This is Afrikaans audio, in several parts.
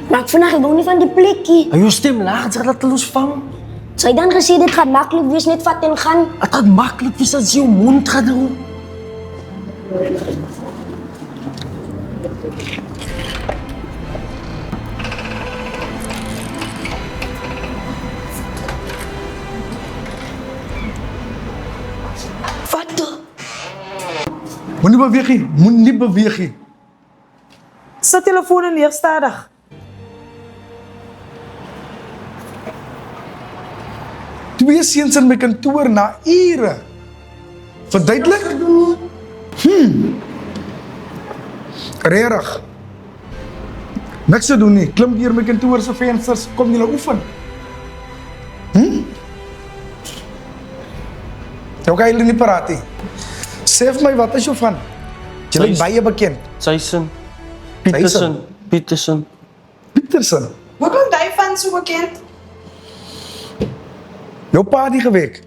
Maar ik vandaag ook niet van die plekje. Hij je stem laag, zeg dat los van. Zou je dan gezien, dit gaat makkelijk wees, net vat en gaan. Het gaat makkelijk wees als je mond gaat doen. Wat toch? Moet niet bewegen, moet niet bewegen. Zijn telefoon in leerstadig. Twee seuns in my kantoor na ure. Verduidelik? Regtig. Niks te doen nie. Klim deur my kantoor se vensters, kom julle oefen. Jou kan julle nie praat nie. Sê vir my, wat is jou van? Jy lyk baie bekend. Jason. Peterson. Peterson. Peterson. Hoe kan die van zo bekend? Jou pa het die gewek.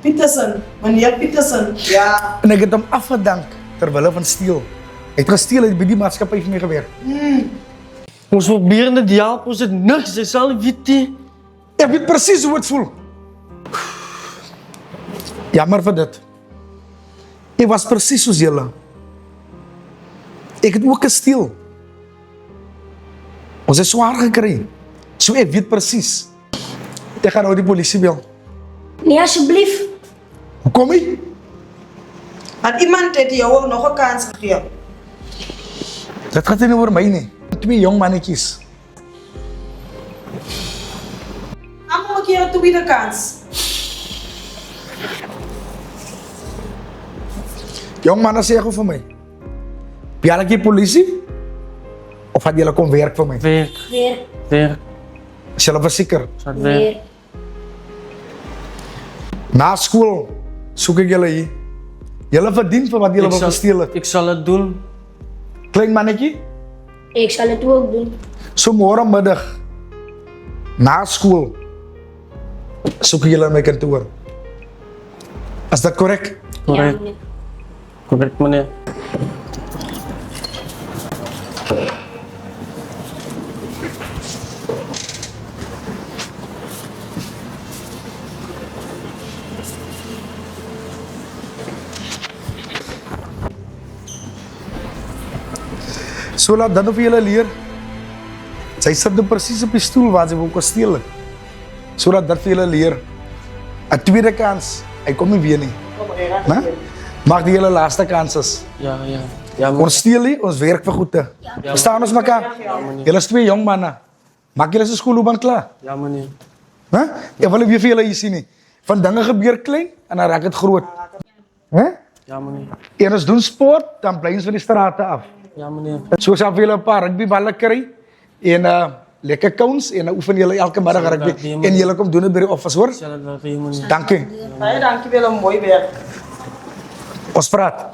Peterson, meneer Peterson. Ja. En ek het hom afgedank terwille van steel. Hy het gesteel, hy het by die maatskappy vir my gewerk. Ons probeer net help, ons het niks, jy sal nie weet nie. Ek weet presies hoe het voel. Jammer vir dit. Ek was presies soos julle. Ek het ook gesteel. Ons het swaar gekry. So ek weet presies. Ek gaan nou die polisie bel. Nee, alsjeblieft. Hoe kom jy? Want iemand het jou nog een kans gegeven. Dit gaat nie oor my nie. Twee jong mannetjies. Allemaal een keer een tweede kans. Jong manne sê gou vir my. Bel ek die polisie? Of gaan julle kom werk vir my? Werk, Weer, werk, Is julle verseker? gaat werk. weer. Na skool soek ek julle hier. Julle verdien vir wat julle wil gesteel het. Ik zal het doen. Klein mannetjie, Ik zal het ook doen. so môre middag na skool soek ek julle in my kantoor. Is dit korrek? Correct, meneer. correct meneer. So laat dan op julle leer. Sy sit nou presies op die stoel waar sy wou kon steel het. So laat dit vir julle leer. 'n tweede kans, hy kom nie weer nie. Né? Maak die julle laaste kans is. Ja, ja. Ja, meneer. Ons steel nie, ons werk vir goede. Verstaan ons mekaar? Julle is twee jong manne. Maak julle se skoolloopbaan klaar. Ja meneer. Hè? Ek wil nie weer vir julle hier sien nie. Van dinge gebeur klein en dan raak dit groot. Hè? Ja meneer. En ons doen sport, dan bly ons van die strate af. Ja meneer. So sal vir julle 'n paar rugbyballe kry en lekker kous en dan oefen julle elke middag rugby en julle kom doen dit by die office, hoor? Ik zal het wel voor je meneer. Dankie. Baie dankie wel een mooi werk. Ons praat.